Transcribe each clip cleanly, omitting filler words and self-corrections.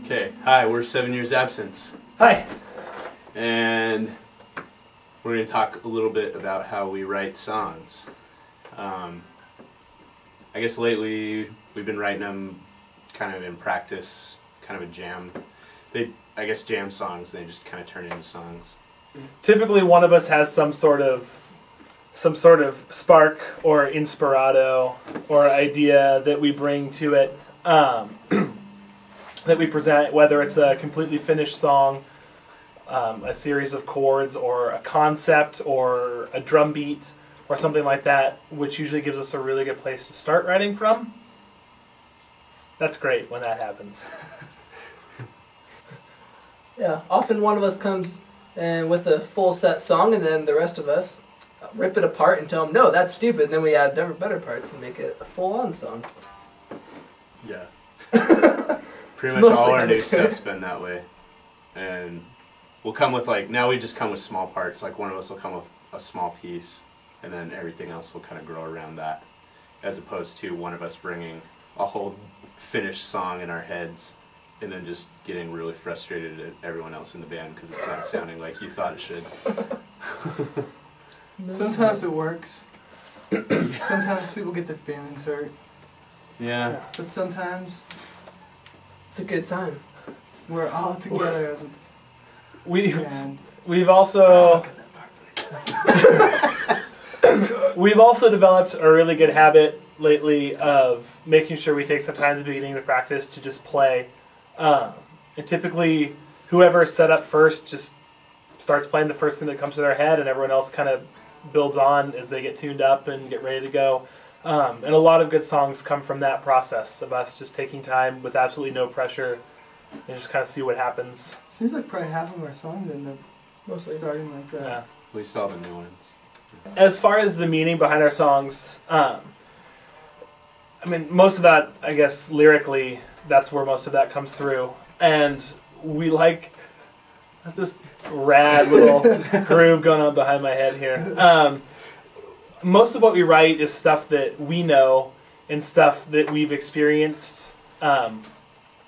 Okay, hi, we're 7 Years Absence. Hi. And we're going to talk a little bit about how we write songs. I guess lately we've been writing them kind of in practice, kind of a jam. I guess jam songs, they just kind of turn into songs. Typically one of us has some sort of spark or inspirato or idea that we bring to it, that we present, whether it's a completely finished song, a series of chords, or a concept, or a drum beat, or something like that, which usually gives us a really good place to start writing from. That's great when that happens. Yeah, often one of us comes with a full set song, and then the rest of us rip it apart and tell them, no, that's stupid, and then we add better parts and make it a full-on song. Yeah. Pretty much all our new stuff's been that way. And we'll come with now we just come with small parts, like one of us will come with a small piece, and then everything else will kind of grow around that, as opposed to one of us bringing a whole finished song in our heads and then just getting really frustrated at everyone else in the band because it's not sounding like you thought it should. Sometimes it works. Sometimes people get their feelings hurt. Yeah. But sometimes it's a good time. We're all together as a band. We've also we've also developed a really good habit lately of making sure we take some time at the beginning of the practice to just play. And typically, whoever is set up first just starts playing the first thing that comes to their head, and everyone else kind of builds on as they get tuned up and get ready to go. And a lot of good songs come from that process of us just taking time with absolutely no pressure and just kind of see what happens. Seems like probably half of our songs end up mostly starting like that. Yeah. At least all the new ones. As far as the meaning behind our songs, I mean, most of that, I guess, lyrically, that's where most of that comes through. And we like this rad little groove going on behind my head here. Most of what we write is stuff that we know and stuff that we've experienced,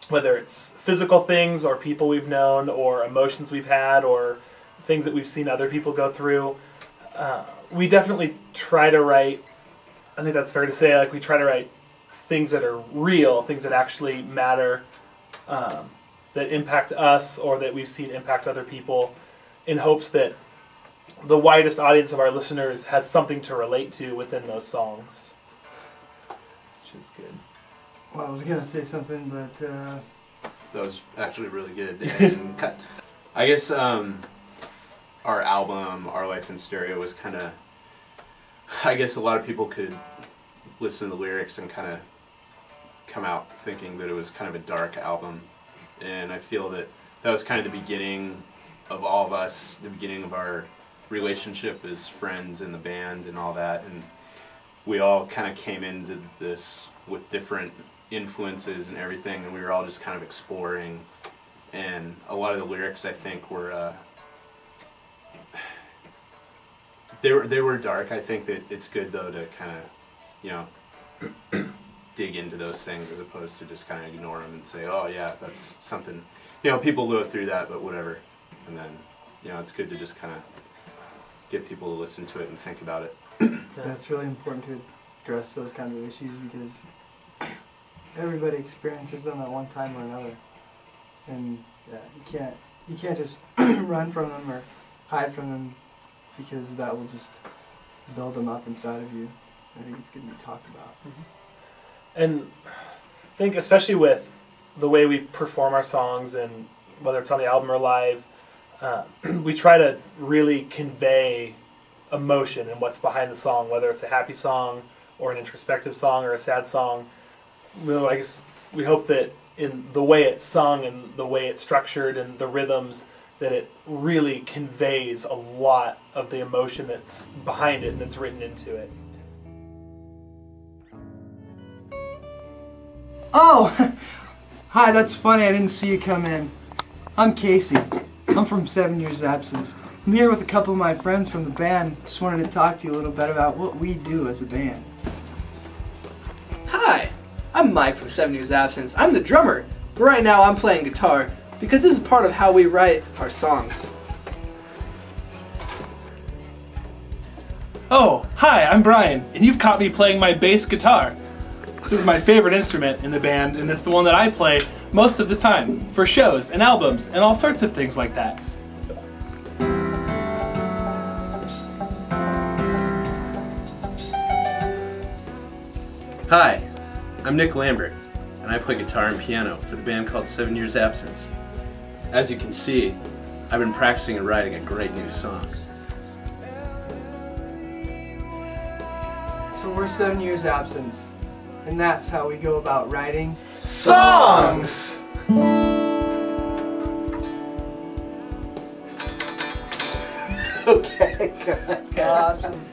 whether it's physical things or people we've known or emotions we've had or things that we've seen other people go through. We definitely try to write, I think that's fair to say, we try to write things that are real, things that actually matter, that impact us or that we've seen impact other people, in hopes that the widest audience of our listeners has something to relate to within those songs. Which is good. Well, I was going to say something, but that was actually really good and cut. I guess our album, Our Life in Stereo, was kind of, I guess a lot of people could listen to the lyrics and kind of come out thinking that it was kind of a dark album. And I feel that that was kind of the beginning of all of us, the beginning of our relationship as friends in the band and all that. And we all kind of came into this with different influences and everything, and we were all just kind of exploring. And a lot of the lyrics, I think, were they were dark. I think that it's good though to kind of, dig into those things as opposed to just kind of ignore them and say, oh yeah, that's something, people go through that, but whatever. And then, it's good to just kind of get people to listen to it and think about it. That's really important to address those kind of issues because everybody experiences them at one time or another. And yeah, you can't just run from them or hide from them because that will just build them up inside of you. I think it's good to be talked about. Mm-hmm. And I think especially with the way we perform our songs, and whether it's on the album or live, we try to really convey emotion and what's behind the song, whether it's a happy song or an introspective song or a sad song. I guess we hope that in the way it's sung and the way it's structured and the rhythms, that it really conveys a lot of the emotion that's behind it and that's written into it. Oh! Hi, that's funny, I didn't see you come in. I'm Casey. I'm from 7 Years Absence. I'm here with a couple of my friends from the band. Just wanted to talk to you a little bit about what we do as a band. Hi, I'm Mike from 7 Years Absence. I'm the drummer, But right now I'm playing guitar because this is part of how we write our songs. Oh, hi, I'm Brian, and you've caught me playing my bass guitar. This is my favorite instrument in the band, and it's the one that I play most of the time, for shows and albums and all sorts of things like that. Hi, I'm Nick Lambert, and I play guitar and piano for the band called 7 Years Absence. As you can see, I've been practicing and writing a great new song. So we're 7 Years Absence, and that's how we go about writing Songs! Okay, good. Awesome.